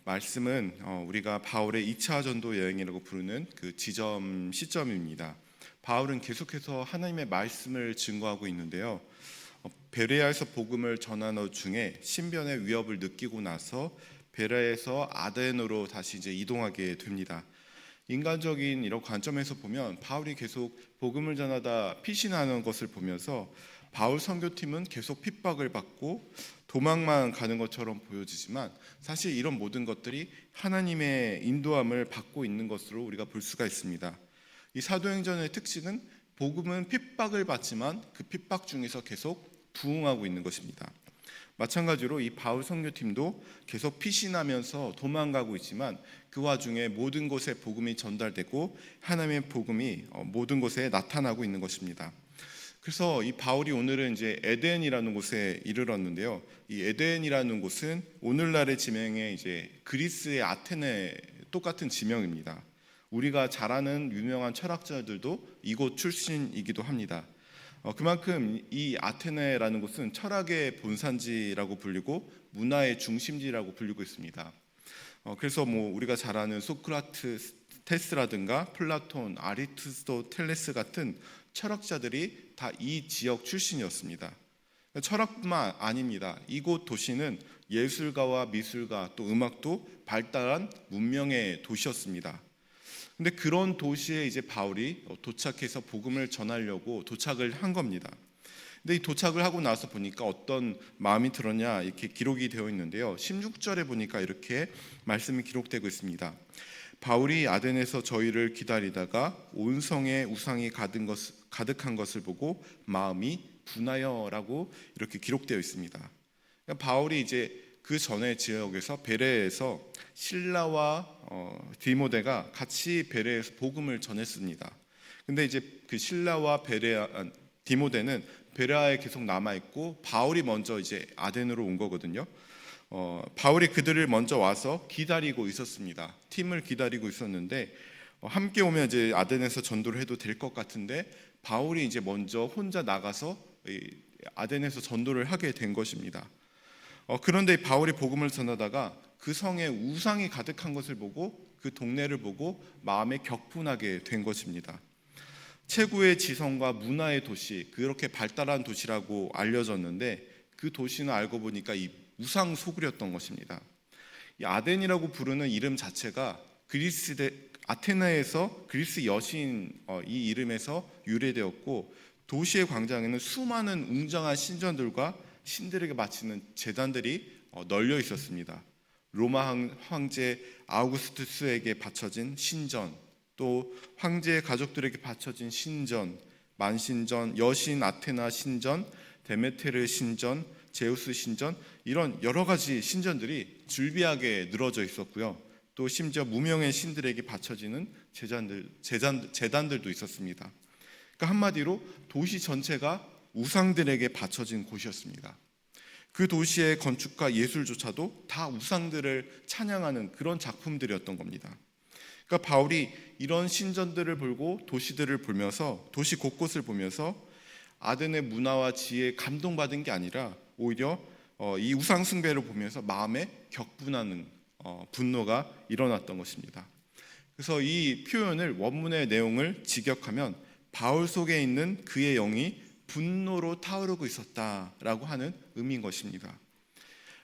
말씀은 우리가 바울의 2차 전도 여행이라고 부르는 그 시점입니다. 바울은 계속해서 하나님의 말씀을 증거하고 있는데요. 베레아에서 복음을 전하는 중에 신변의 위협을 느끼고 나서 베레아에서 아덴으로 다시 이제 이동하게 됩니다. 인간적인 이런 관점에서 보면 바울이 계속 복음을 전하다 피신하는 것을 보면서 바울 선교팀은 계속 핍박을 받고 도망만 가는 것처럼 보여지지만 사실 이런 모든 것들이 하나님의 인도함을 받고 있는 것으로 우리가 볼 수가 있습니다. 이 사도행전의 특징은 복음은 핍박을 받지만 그 핍박 중에서 계속 부흥하고 있는 것입니다. 마찬가지로 이 바울 선교팀도 계속 피신하면서 도망가고 있지만 그 와중에 모든 곳에 복음이 전달되고 하나님의 복음이 모든 곳에 나타나고 있는 것입니다. 그래서 이 바울이 오늘은 이제 에덴이라는 곳에 이르렀는데요. 이 에덴이라는 곳은 오늘날의 지명에 이제 그리스의 아테네 똑같은 지명입니다. 우리가 잘 아는 유명한 철학자들도 이곳 출신이기도 합니다. 그만큼 이 아테네라는 곳은 철학의 본산지라고 불리고 문화의 중심지라고 불리고 있습니다. 그래서 우리가 잘 아는 소크라테스라든가 플라톤, 아리스토텔레스 같은 철학자들이 다 이 지역 출신이었습니다. 철학뿐만 아닙니다. 이곳 도시는 예술가와 미술가 또 음악도 발달한 문명의 도시였습니다. 근데 그런 도시에 이제 바울이 도착해서 복음을 전하려고 도착을 한 겁니다. 근데 이 도착을 하고 나서 보니까 어떤 마음이 들었냐 이렇게 기록이 되어 있는데요. 16절에 보니까 이렇게 말씀이 기록되고 있습니다. 바울이 아덴에서 저희를 기다리다가 온 성에 우상이 가득한 것을 보고 마음이 분하여라고 이렇게 기록되어 있습니다. 그러니까 바울이 이제 그 전에 지역에서 베레에서 실라와 디모데가 같이 베레에서 복음을 전했습니다. 근데 이제 그 실라와 디모데는 베레아에 계속 남아 있고 바울이 먼저 이제 아덴으로 온 거거든요. 바울이 그들을 먼저 와서 기다리고 있었습니다. 팀을 기다리고 있었는데 함께 오면 이제 아덴에서 전도를 해도 될 것 같은데 바울이 이제 먼저 혼자 나가서 아덴에서 전도를 하게 된 것입니다. 그런데 바울이 복음을 전하다가 그 성에 우상이 가득한 것을 보고 그 동네를 보고 마음에 격분하게 된 것입니다. 최고의 지성과 문화의 도시, 그렇게 발달한 도시라고 알려졌는데 그 도시는 알고 보니까 이 우상 소굴이었던 것입니다. 이 아덴이라고 부르는 이름 자체가 아테네에서 그리스 여신 이 이름에서 유래되었고 도시의 광장에는 수많은 웅장한 신전들과 신들에게 바치는 제단들이 널려 있었습니다. 로마 황제 아우구스투스에게 바쳐진 신전, 또 황제의 가족들에게 바쳐진 신전, 만신전, 여신 아테나 신전, 데메테르 신전, 제우스 신전, 이런 여러 가지 신전들이 줄비하게 늘어져 있었고요. 또 심지어 무명의 신들에게 바쳐지는 제단들도 있었습니다. 그러니까 한마디로 도시 전체가 우상들에게 바쳐진 곳이었습니다. 그 도시의 건축과 예술조차도 다 우상들을 찬양하는 그런 작품들이었던 겁니다. 그러니까 바울이 이런 신전들을 보고 도시들을 보면서 도시 곳곳을 보면서 아덴의 문화와 지혜에 감동받은 게 아니라 오히려 이 우상 숭배를 보면서 마음에 격분하는 분노가 일어났던 것입니다. 그래서 이 표현을 원문의 내용을 직역하면 바울 속에 있는 그의 영이 분노로 타오르고 있었다라고 하는 의미인 것입니다.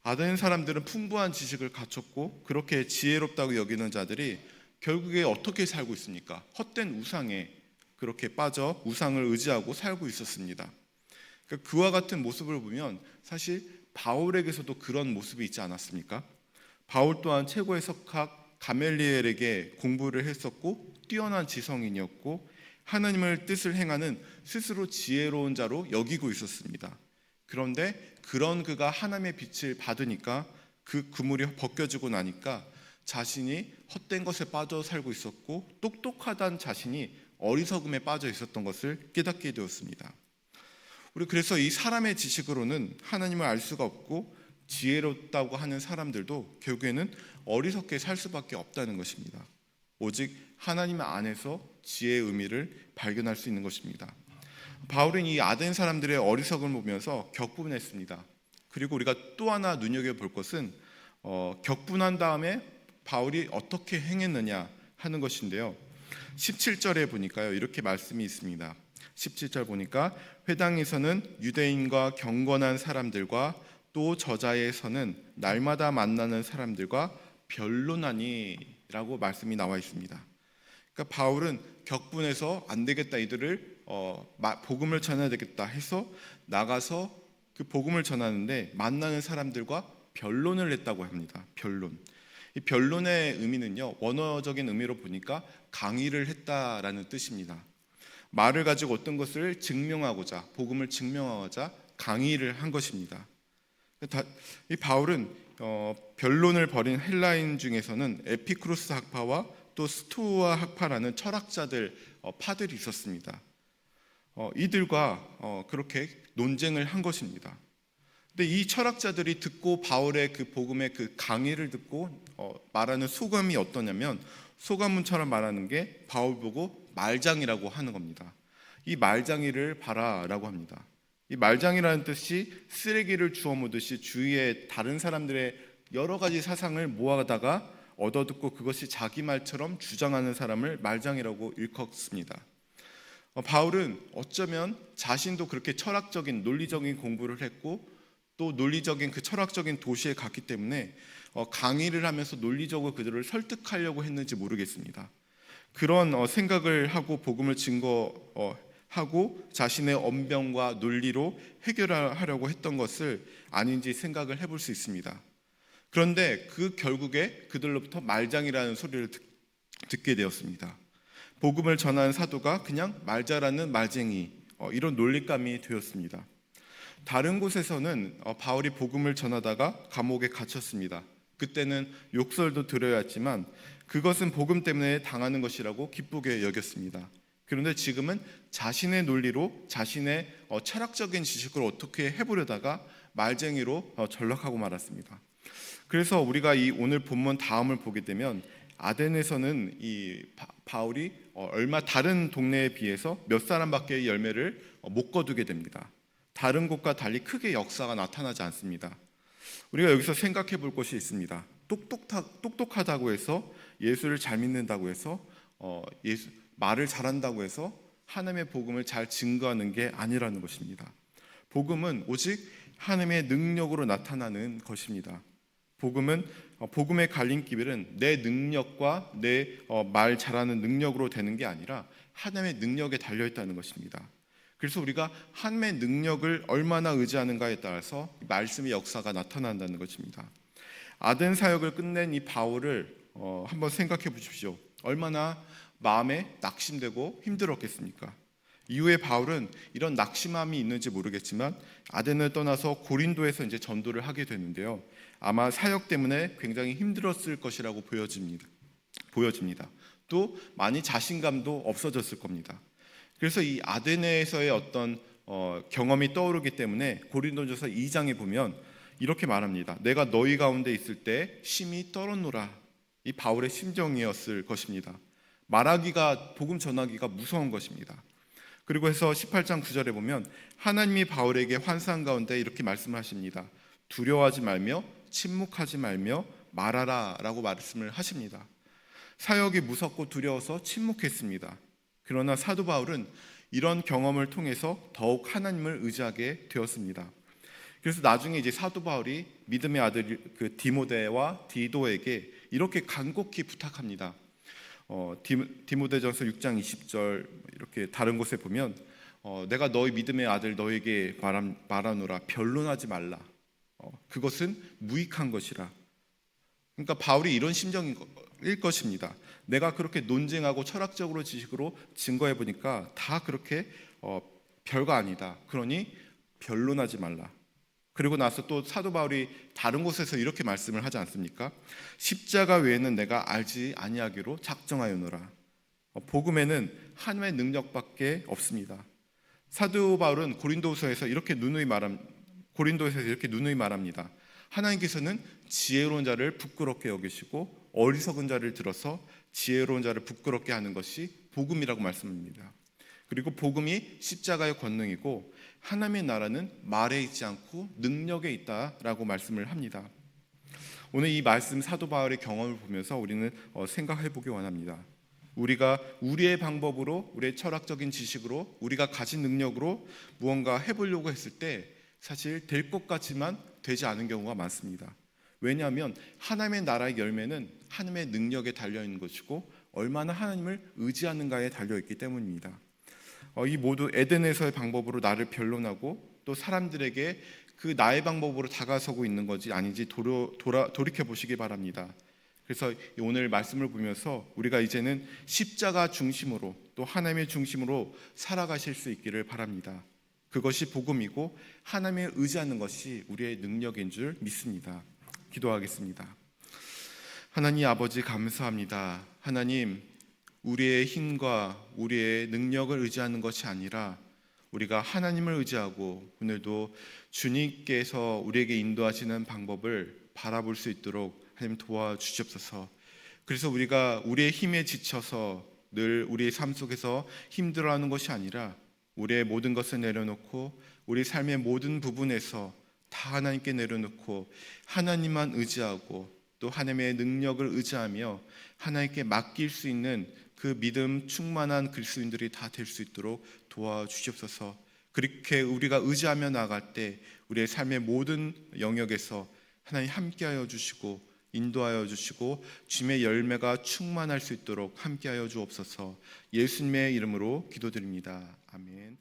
아덴 사람들은 풍부한 지식을 갖췄고 그렇게 지혜롭다고 여기는 자들이 결국에 어떻게 살고 있습니까? 헛된 우상에 그렇게 빠져 우상을 의지하고 살고 있었습니다. 그러니까 그와 같은 모습을 보면 사실 바울에게서도 그런 모습이 있지 않았습니까? 바울 또한 최고의 석학 가멜리엘에게 공부를 했었고 뛰어난 지성인이었고 하나님의 뜻을 행하는 스스로 지혜로운 자로 여기고 있었습니다. 그런데 그런 그가 하나님의 빛을 받으니까 그 그물이 벗겨지고 나니까 자신이 헛된 것에 빠져 살고 있었고 똑똑하다는 자신이 어리석음에 빠져 있었던 것을 깨닫게 되었습니다. 우리 그래서 이 사람의 지식으로는 하나님을 알 수가 없고 지혜롭다고 하는 사람들도 결국에는 어리석게 살 수밖에 없다는 것입니다. 오직 하나님 안에서 지혜의 의미를 발견할 수 있는 것입니다. 바울은 이 아덴 사람들의 어리석음을 보면서 격분했습니다. 그리고 우리가 또 하나 눈여겨볼 것은 격분한 다음에 바울이 어떻게 행했느냐 하는 것인데요. 17절에 보니까요, 이렇게 말씀이 있습니다. 17절 보니까 회당에서는 유대인과 경건한 사람들과 또 저자에서는 날마다 만나는 사람들과 변론하니라고 말씀이 나와 있습니다. 그러니까 바울은 격분해서 안 되겠다, 이들을 복음을 전해야 되겠다 해서 나가서 그 복음을 전하는데 만나는 사람들과 변론을 했다고 합니다. 변론. 이 변론의 의미는요, 원어적인 의미로 보니까 강의를 했다라는 뜻입니다. 말을 가지고 어떤 것을 증명하고자, 복음을 증명하고자 강의를 한 것입니다. 이 바울은 변론을 벌인 헬라인 중에서는 에피쿠로스 학파와 또 스토아 학파라는 철학자들 파들이 있었습니다. 이들과 그렇게 논쟁을 한 것입니다. 근데 이 철학자들이 듣고 바울의 그 복음의 그 강의를 듣고 말하는 소감이 어떠냐면, 소감문처럼 말하는 게 바울 보고 말장이라고 하는 겁니다. 이 말장이를 봐라라고 합니다. 이 말장이라는 뜻이 쓰레기를 주워 모듯이 주위에 다른 사람들의 여러 가지 사상을 모아다가 얻어듣고 그것이 자기 말처럼 주장하는 사람을 말장이라고 일컫습니다. 바울은 어쩌면 자신도 그렇게 철학적인 논리적인 공부를 했고 또 논리적인 그 철학적인 도시에 갔기 때문에 강의를 하면서 논리적으로 그들을 설득하려고 했는지 모르겠습니다. 그런 생각을 하고 복음을 증거하고 자신의 언변과 논리로 해결하려고 했던 것을 아닌지 생각을 해볼 수 있습니다. 그런데 그 결국에 그들로부터 말장이라는 소리를 듣게 되었습니다. 복음을 전하는 사도가 그냥 말 잘하는 말쟁이, 이런 논리감이 되었습니다. 다른 곳에서는 바울이 복음을 전하다가 감옥에 갇혔습니다. 그때는 욕설도 들어야 했지만 그것은 복음 때문에 당하는 것이라고 기쁘게 여겼습니다. 그런데 지금은 자신의 논리로 자신의 철학적인 지식을 어떻게 해보려다가 말쟁이로 전락하고 말았습니다. 그래서 우리가 이 오늘 본문 다음을 보게 되면 아덴에서는 이 바울이 얼마 다른 동네에 비해서 몇 사람밖에 열매를 못 거두게 됩니다. 다른 곳과 달리 크게 역사가 나타나지 않습니다. 우리가 여기서 생각해 볼 것이 있습니다. 똑똑하다고 해서 예수를 잘 믿는다고 해서 말을 잘한다고 해서 하나님의 복음을 잘 증거하는 게 아니라는 것입니다. 복음은 오직 하나님의 능력으로 나타나는 것입니다. 복음의 갈림길은 내 능력과 내 말 잘하는 능력으로 되는 게 아니라 하나님의 능력에 달려 있다는 것입니다. 그래서 우리가 하나님의 능력을 얼마나 의지하는가에 따라서 말씀의 역사가 나타난다는 것입니다. 아덴 사역을 끝낸 이 바울을 한번 생각해 보십시오. 얼마나 마음에 낙심되고 힘들었겠습니까? 이후에 바울은 이런 낙심함이 있는지 모르겠지만 아덴을 떠나서 고린도에서 이제 전도를 하게 되는데요. 아마 사역 때문에 굉장히 힘들었을 것이라고 보여집니다. 또 많이 자신감도 없어졌을 겁니다. 그래서 이 아데네에서의 어떤 경험이 떠오르기 때문에 고린도전서 2장에 보면 이렇게 말합니다. 내가 너희 가운데 있을 때 심히 떨었노라. 이 바울의 심정이었을 것입니다. 말하기가, 복음 전하기가 무서운 것입니다. 그리고 해서 18장 9절에 보면 하나님이 바울에게 환상 가운데 이렇게 말씀하십니다. 두려워하지 말며 침묵하지 말며 말하라 라고 말씀을 하십니다. 사역이 무섭고 두려워서 침묵했습니다. 그러나 사도 바울은 이런 경험을 통해서 더욱 하나님을 의지하게 되었습니다. 그래서 나중에 이제 사도 바울이 믿음의 아들 그 디모데와 디도에게 이렇게 간곡히 부탁합니다. 디모데전서 6장 20절 이렇게 다른 곳에 보면 내가 너희 믿음의 아들 너에게 말하노라 변론하지 말라. 그것은 무익한 것이라. 그러니까 바울이 이런 심정일 것입니다. 내가 그렇게 논쟁하고 철학적으로 지식으로 증거해 보니까 다 그렇게 별거 아니다. 그러니 변론하지 말라. 그리고 나서 또 사도 바울이 다른 곳에서 이렇게 말씀을 하지 않습니까? 십자가 외에는 내가 알지 아니하기로 작정하였노라. 복음에는 하나님의 능력밖에 없습니다. 사도 바울은 고린도에서 이렇게 누누이 말합니다. 하나님께서는 지혜로운 자를 부끄럽게 여기시고 어리석은 자를 들어서 지혜로운 자를 부끄럽게 하는 것이 복음이라고 말씀합니다. 그리고 복음이 십자가의 권능이고 하나님의 나라는 말에 있지 않고 능력에 있다라고 말씀을 합니다. 오늘 이 말씀 사도 바울의 경험을 보면서 우리는 생각해 보기 원합니다. 우리가 우리의 방법으로, 우리의 철학적인 지식으로, 우리가 가진 능력으로 무언가 해보려고 했을 때 사실 될 것 같지만 되지 않은 경우가 많습니다. 왜냐하면 하나님의 나라의 열매는 하나님의 능력에 달려있는 것이고 얼마나 하나님을 의지하는가에 달려있기 때문입니다. 이 모두 에덴에서의 방법으로 나를 변론하고 또 사람들에게 그 나의 방법으로 다가서고 있는 건지 아닌지 돌이켜 보시기 바랍니다. 그래서 오늘 말씀을 보면서 우리가 이제는 십자가 중심으로 또 하나님의 중심으로 살아가실 수 있기를 바랍니다. 그것이 복음이고 하나님에 의지하는 것이 우리의 능력인 줄 믿습니다. 기도하겠습니다. 하나님 아버지 감사합니다. 하나님, 우리의 힘과 우리의 능력을 의지하는 것이 아니라 우리가 하나님을 의지하고 오늘도 주님께서 우리에게 인도하시는 방법을 바라볼 수 있도록 하나님 도와주시옵소서. 그래서 우리가 우리의 힘에 지쳐서 늘 우리의 삶 속에서 힘들어하는 것이 아니라 우리의 모든 것을 내려놓고 우리 삶의 모든 부분에서 다 하나님께 내려놓고 하나님만 의지하고 또 하나님의 능력을 의지하며 하나님께 맡길 수 있는 그 믿음 충만한 그리스도인들이 다 될 수 있도록 도와주시옵소서. 그렇게 우리가 의지하며 나아갈 때 우리의 삶의 모든 영역에서 하나님 함께하여 주시고 인도하여 주시고 주님의 열매가 충만할 수 있도록 함께하여 주옵소서. 예수님의 이름으로 기도드립니다. 아멘.